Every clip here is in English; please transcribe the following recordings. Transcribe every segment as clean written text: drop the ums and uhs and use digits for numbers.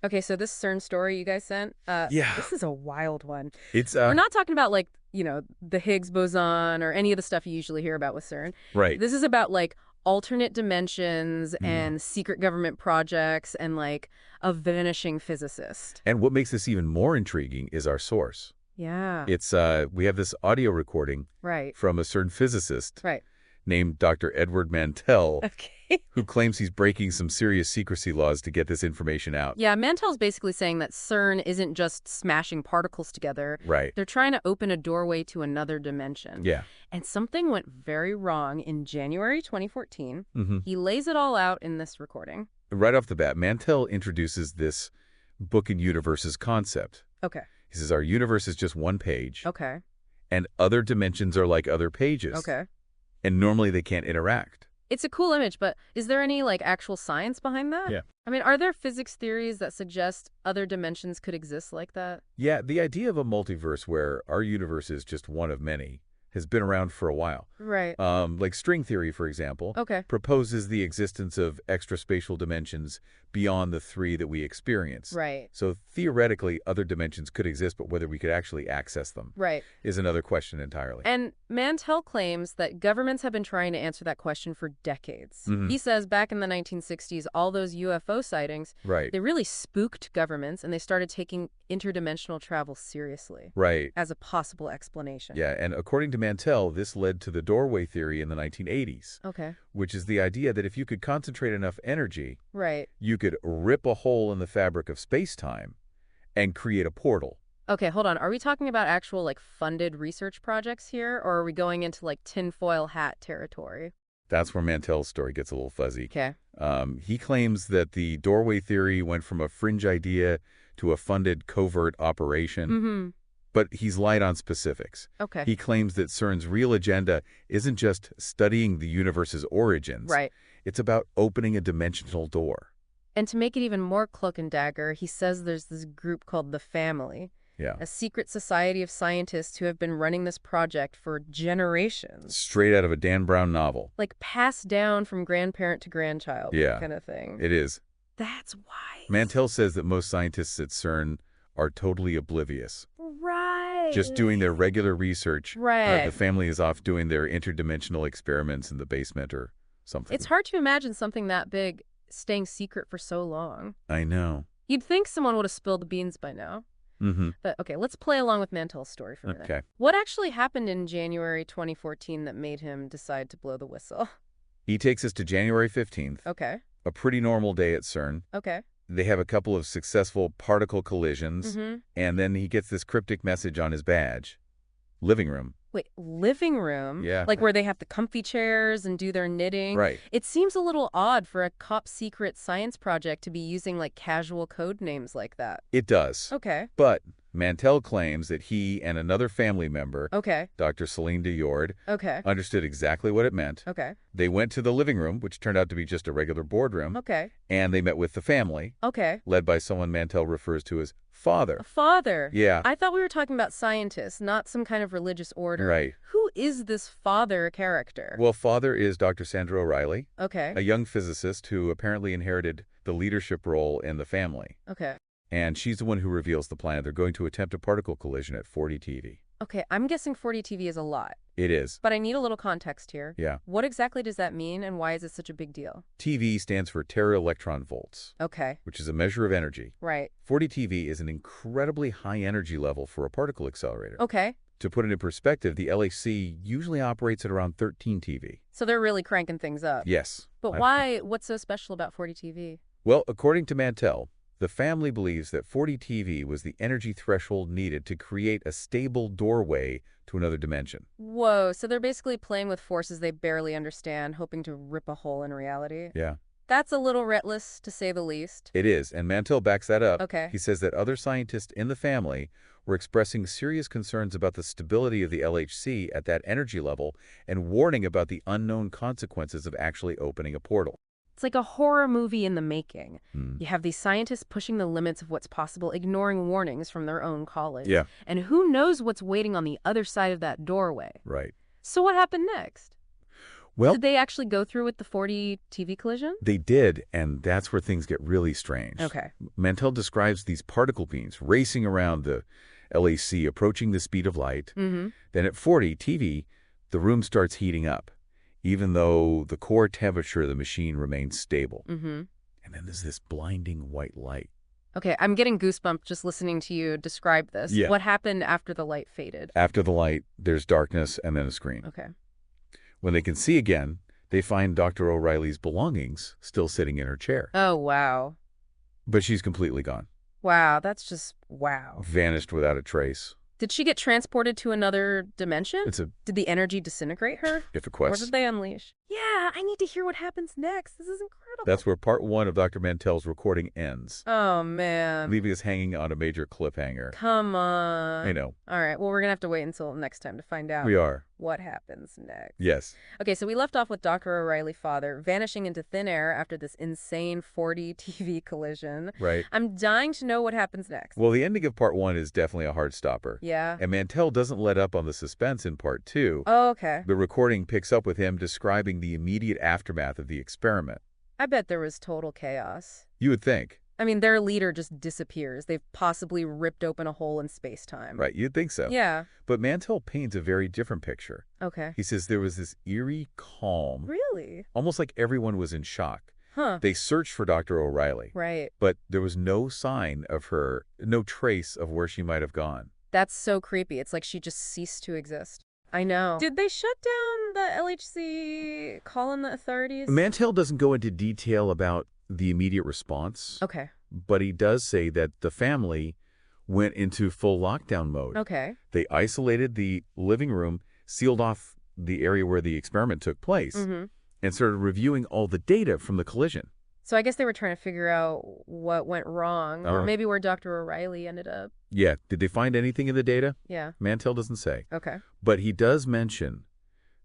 Okay, so this CERN story you guys sent, Yeah. this is a wild one. It's, We're not talking about, like, the Higgs boson or any of the stuff you usually hear about with CERN. right. This is about, like, alternate dimensions Mm. and secret government projects and, like, a vanishing physicist. And what makes this even more intriguing is our source. Yeah. We have this audio recording Right. from a certain physicist Right. named Dr. Edward Mantell, Okay. who claims he's breaking some serious secrecy laws to get this information out. Yeah, Mantell's basically saying that CERN isn't just smashing particles together. Right. They're trying to open a doorway to another dimension. Yeah. And something went very wrong in January 2014. Hmm. He lays it all out in this recording. Right off the bat, Mantell introduces this book and universes concept. Okay. He says our universe is just one page, Okay. and other dimensions are like other pages. Okay. And normally they can't interact. It's a cool image, but is there any, like, actual science behind that? Yeah. I mean, are there physics theories that suggest other dimensions could exist like that? Yeah, the idea of a multiverse where our universe is just one of many has been around for a while. Right. Like string theory, for example, Okay. proposes the existence of extraspatial dimensions beyond the three that we experience. Right. So theoretically, other dimensions could exist, but whether we could actually access them Right. is another question entirely. And Mantell claims that governments have been trying to answer that question for decades. Mhm. He says back in the 1960s, all those UFO sightings, Right, they really spooked governments, and they started taking interdimensional travel seriously right. as a possible explanation. Yeah, and according to Mantell, this led to the doorway theory in the 1980s, Okay. which is the idea that if you could concentrate enough energy, Right. you could rip a hole in the fabric of space-time and create a portal. Okay, hold on. Are we talking about actual, like, funded research projects here, or are we going into, like, tinfoil hat territory? That's where Mantell's story gets a little fuzzy. Okay. He claims that the doorway theory went from a fringe idea to a funded covert operation, Mm-hmm. but he's light on specifics. Okay. He claims that CERN's real agenda isn't just studying the universe's origins. Right. It's about opening a dimensional door. And to make it even more cloak and dagger, he says there's this group called the Family, Yeah. a secret society of scientists who have been running this project for generations. Straight out of a Dan Brown novel. Like passed down from grandparent to grandchild, Yeah. kind of thing. It is. That's why. Mantell says that most scientists at CERN are totally oblivious. Right. Just doing their regular research. Right. The family is off doing their interdimensional experiments in the basement or something. It's hard to imagine something that big staying secret for so long. I know. You'd think someone would have spilled the beans by now. Mm-hmm. But okay, let's play along with Mantell's story for a minute. Okay. What actually happened in January 2014 that made him decide to blow the whistle? He takes us to January 15th, Okay. a pretty normal day at CERN. Okay. They have a couple of successful particle collisions, Mm-hmm. and then he gets this cryptic message on his badge. Living room. Wait, living room? Yeah. Like where they have the comfy chairs and do their knitting? Right. It seems a little odd for a top secret science project to be using like casual code names like that. It does. Okay. But Mantell claims that he and another family member, Okay. Dr. Celine Diord, Okay. understood exactly what it meant. Okay. They went to the living room, which turned out to be just a regular boardroom, Okay. and they met with the family, Okay. led by someone Mantell refers to as father. A father. Yeah. I thought we were talking about scientists, not some kind of religious order. Right. Who is this father character? Well, father is Dr. Sandra O'Reilly, Okay. a young physicist who apparently inherited the leadership role in the family. Okay. And she's the one who reveals the plan. They're going to attempt a particle collision at 40 TeV. Okay, I'm guessing 40 TV is a lot, It is. but I need a little context here. Yeah. What exactly does that mean, and why is it such a big deal? TeV stands for tera-electron volts, Okay. which is a measure of energy. Right. 40 TeV is an incredibly high energy level for a particle accelerator. Okay. To put it in perspective, the LHC usually operates at around 13 TeV. So they're really cranking things up. Yes. But why? What's so special about 40 TV? Well, according to Mantell, the family believes that 40 TeV was the energy threshold needed to create a stable doorway to another dimension. Whoa, so they're basically playing with forces they barely understand, hoping to rip a hole in reality? Yeah. That's a little reckless, to say the least. It is, and Mantell backs that up. Okay. He says that other scientists in the family were expressing serious concerns about the stability of the LHC at that energy level and warning about the unknown consequences of actually opening a portal. It's like a horror movie in the making. Hmm. You have these scientists pushing the limits of what's possible, ignoring warnings from their own colleagues. Yeah. And who knows what's waiting on the other side of that doorway. Right. So what happened next? Well, Did they actually go through with the 4D TV collision? they did, and that's where things get really strange. Okay. Mantell describes these particle beams racing around the LHC, approaching the speed of light. Mm-hmm. Then at 40 TV, the room starts heating up, even though the core temperature of the machine remains stable. Mm-hmm. And then there's this blinding white light. Okay, I'm getting goosebumps just listening to you describe this. Yeah. What happened after the light faded? After the light, there's darkness and then a screen. Okay. When they can see again, they find Dr. O'Reilly's belongings still sitting in her chair. Oh, wow. But she's completely gone. Wow, that's just wow. Vanished without a trace. Did she get transported to another dimension? It's a Did the energy disintegrate her? if a Or quest. did they unleash? Yeah, I need to hear what happens next. This is incredible. That's where part 1 of Dr. Mantell's recording ends, Oh, man. leaving us hanging on a major cliffhanger. Come on. I know. All right, well, we're going to have to wait until next time to find out We are. what happens next. Yes. Okay, so we left off with Dr. O'Reilly father vanishing into thin air after this insane 4D TV collision. Right. I'm dying to know what happens next. Well, the ending of part 1 is definitely a hard stopper. Yeah. And Mantell doesn't let up on the suspense in part 2. Oh, okay. The recording picks up with him describing the immediate aftermath of the experiment. I bet there was total chaos. You would think. I mean, their leader just disappears. They've possibly ripped open a hole in space-time. Right, you'd think so. Yeah. But Mantell paints a very different picture. Okay. He says there was this eerie calm, Really? almost like everyone was in shock. Huh. They searched for Dr. O'Reilly, Right. but there was no sign of her, no trace of where she might have gone. That's so creepy. It's like she just ceased to exist. I know. Did they shut down the LHC, call in the authorities? Mantell doesn't go into detail about the immediate response, Okay. but he does say that the family went into full lockdown mode. Okay. They isolated the living room, sealed off the area where the experiment took place, Mm-hmm. and started reviewing all the data from the collision. So I guess they were trying to figure out what went wrong, or Uh-huh. maybe where Dr. O'Reilly ended up. Yeah, did they find anything in the data? Yeah. Mantell doesn't say. Okay. But he does mention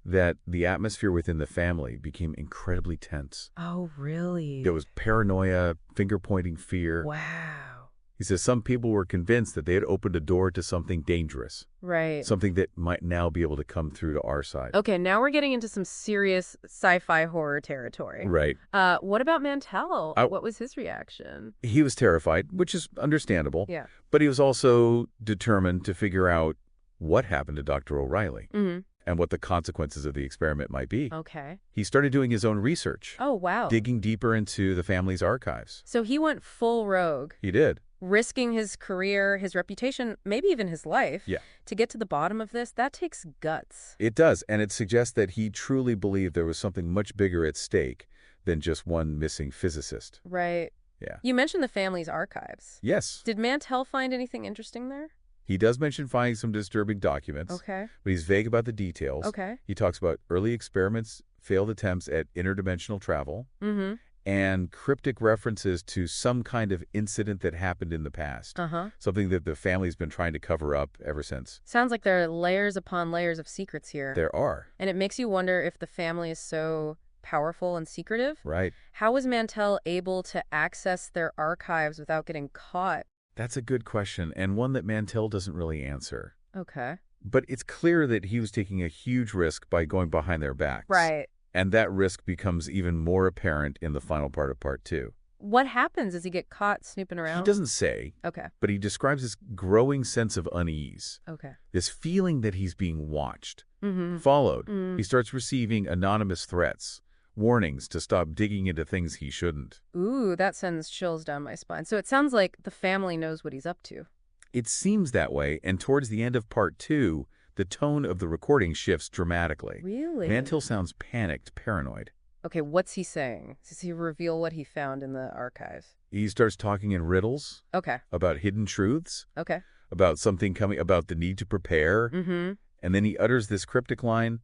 that the atmosphere within the family became incredibly tense. Oh, really? There was paranoia, finger-pointing fear. Wow. He says some people were convinced that they had opened a door to something dangerous, Right. something that might now be able to come through to our side. Okay, now we're getting into some serious sci-fi horror territory. Right. What about Mantell? I- What was his reaction? He was terrified, which is understandable, Yeah. but he was also determined to figure out what happened to Dr. O'Reilly Mm-hmm. and what the consequences of the experiment might be. Okay. He started doing his own research, Oh, wow. digging deeper into the family's archives. So he went full rogue, He did. risking his career, his reputation, maybe even his life. Yeah. To get to the bottom of this, that takes guts. It does, and it suggests that he truly believed there was something much bigger at stake than just one missing physicist. Right. Yeah. You mentioned the family's archives. Yes, Did Mantell find anything interesting there? he does mention finding some disturbing documents, Okay. but he's vague about the details. Okay. He talks about early experiments, failed attempts at interdimensional travel, Mm-hmm. and cryptic references to some kind of incident that happened in the past, Uh-huh. something that the family's been trying to cover up ever since. Sounds like there are layers upon layers of secrets here. There are. And it makes you wonder if the family is so powerful and secretive. Right. How was Mantell able to access their archives without getting caught? That's a good question, and one that Mantell doesn't really answer. Okay. But it's clear that he was taking a huge risk by going behind their backs. Right. And that risk becomes even more apparent in the final part of part 2. What happens? Does he get caught snooping around? He doesn't say, Okay. but he describes this growing sense of unease, Okay. this feeling that he's being watched, Mm-hmm. followed. Mm. He starts receiving anonymous threats, warnings to stop digging into things he shouldn't. Ooh, that sends chills down my spine. So it sounds like the family knows what he's up to. It seems that way, and towards the end of part 2, the tone of the recording shifts dramatically. Really? Mantell sounds panicked, paranoid. Okay, what's he saying? Does he reveal what he found in the archives? He starts talking in riddles Okay. about hidden truths, Okay. about something coming, about the need to prepare, Mm-hmm. and then he utters this cryptic line,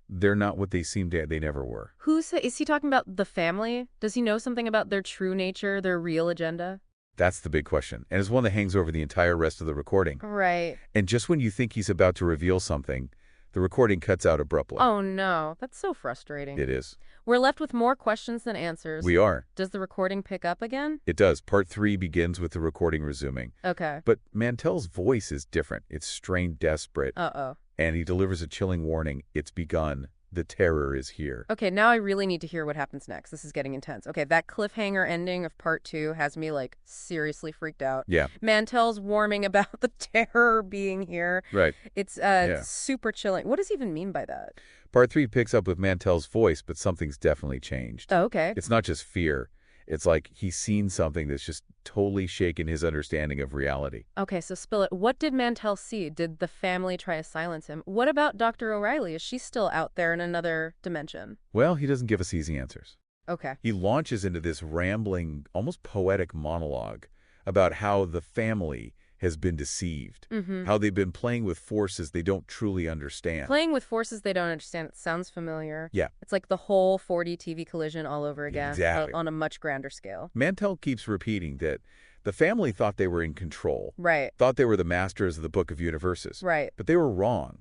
"They're not what they seemed they never were." Is he talking about the family? Does he know something about their true nature, their real agenda? That's the big question, and it's one that hangs over the entire rest of the recording. Right. And just when you think he's about to reveal something, the recording cuts out abruptly. Oh, no. That's so frustrating. It is. We're left with more questions than answers. We are. Does the recording pick up again? It does. Part 3 begins with the recording resuming. Okay. But Mantell's voice is different. It's strained, desperate, Uh-oh. and he delivers a chilling warning. It's begun. The terror is here. Okay, now I really need to hear what happens next. This is getting intense. Okay, that cliffhanger ending of part 2 has me, like, seriously freaked out. Yeah, Mantel's warning about the terror being here. right. It's Yeah. super chilling. What does he even mean by that? Part 3 picks up with Mantel's voice, but something's definitely changed. Oh, okay. It's not just fear. It's like he's seen something that's just totally shaken his understanding of reality. Okay, so spill it. What did Mantel see? Did the family try to silence him? What about Dr. O'Reilly? Is she still out there in another dimension? Well, he doesn't give us easy answers. Okay. He launches into this rambling, almost poetic monologue about how the family has been deceived, Mm-hmm. how they've been playing with forces they don't truly understand. Playing with forces they don't understand. It sounds familiar. Yeah, It's like the whole 4D TV collision all over again, exactly. on a much grander scale. Mantell keeps repeating that the family thought they were in control, Right, thought they were the masters of the Book of Universes, right. but they were wrong.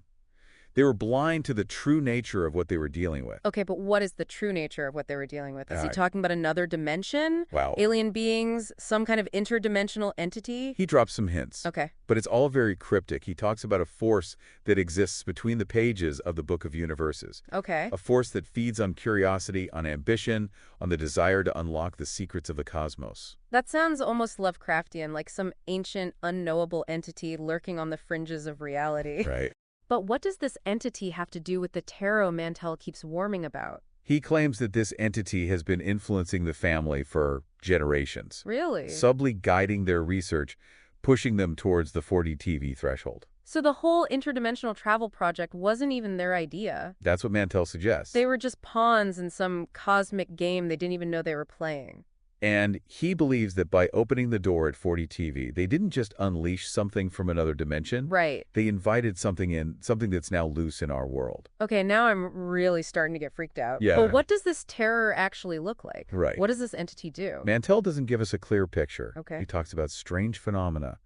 They were blind to the true nature of what they were dealing with. Okay, but what is the true nature of what they were dealing with? Is he Uh, talking about another dimension? Wow. Alien beings? Some kind of interdimensional entity? He drops some hints, Okay. but it's all very cryptic. He talks about a force that exists between the pages of the Book of Universes, Okay. a force that feeds on curiosity, on ambition, on the desire to unlock the secrets of the cosmos. That sounds almost Lovecraftian, like some ancient, unknowable entity lurking on the fringes of reality. Right. But what does this entity have to do with the tarot Mantel keeps warning about? He claims that this entity has been influencing the family for generations, Really? subtly guiding their research, pushing them towards the 40 TV threshold. So the whole interdimensional travel project wasn't even their idea. That's what Mantell suggests. They were just pawns in some cosmic game they didn't even know they were playing. And he believes that by opening the door at 40 TV, they didn't just unleash something from another dimension. Right. They invited something in, something that's now loose in our world. Okay, now I'm really starting to get freaked out. Yeah. But what does this terror actually look like? Right. What does this entity do? Mantell doesn't give us a clear picture. Okay. He talks about strange phenomena,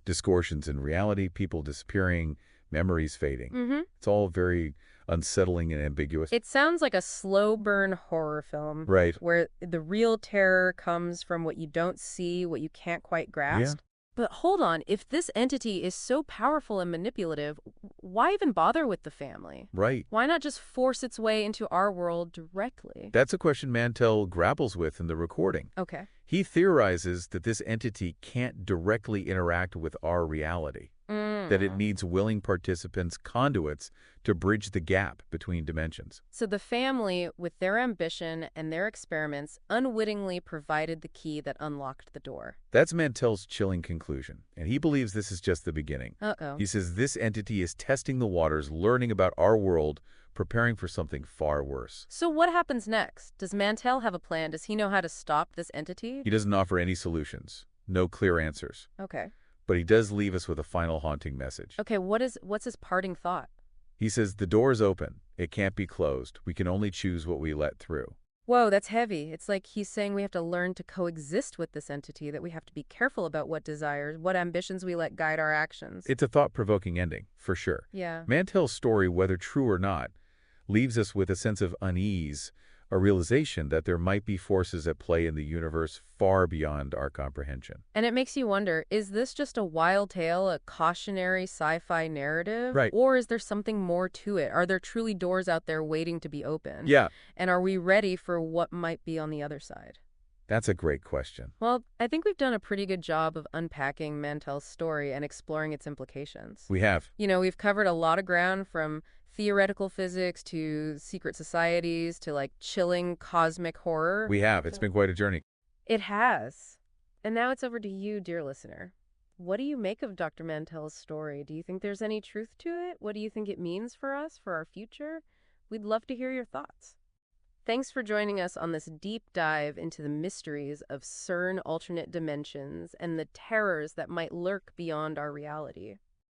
distortions in reality, people disappearing, memories fading. Mm-hmm. It's all very unsettling and ambiguous. It sounds like a slow burn horror film. Right. Where the real terror comes from what you don't see, what you can't quite grasp. But hold on, if this entity is so powerful and manipulative, why even bother with the family? Right. Why not just force its way into our world directly? That's a question Mantell grapples with in the recording. Okay. He theorizes that this entity can't directly interact with our reality, that it needs willing participants, conduits, to bridge the gap between dimensions. So the family, with their ambition and their experiments, unwittingly provided the key that unlocked the door. That's Mantell's chilling conclusion, and he believes this is just the beginning. Uh-oh. He says this entity is testing the waters, learning about our world, preparing for something far worse. So what happens next? Does Mantel have a plan? Does he know how to stop this entity? He doesn't offer any solutions, no clear answers, Okay. but he does leave us with a final haunting message. Okay, what's his parting thought? He says the door is open. It can't be closed. We can only choose what we let through. Whoa, that's heavy. It's like he's saying we have to learn to coexist with this entity, that we have to be careful about what desires, what ambitions we let guide our actions. It's a thought-provoking ending, for sure. Yeah. Mantell's story, whether true or not, leaves us with a sense of unease, a realization that there might be forces at play in the universe far beyond our comprehension. And it makes you wonder, is this just a wild tale, a cautionary sci-fi narrative? Right. Or is there something more to it? Are there truly doors out there waiting to be opened? Yeah, And are we ready for what might be on the other side? that's a great question. Well, I think we've done a pretty good job of unpacking Mantel's story and exploring its implications. We have. You know, we've covered a lot of ground, from theoretical physics to secret societies to like chilling cosmic horror. We have. It's been quite a journey. It has. And now it's over to you, dear listener. What do you make of Dr. Mantel's story? Do you think there's any truth to it? What do you think it means for us, for our future? We'd love to hear your thoughts. Thanks for joining us on this deep dive into the mysteries of CERN alternate dimensions and the terrors that might lurk beyond our reality.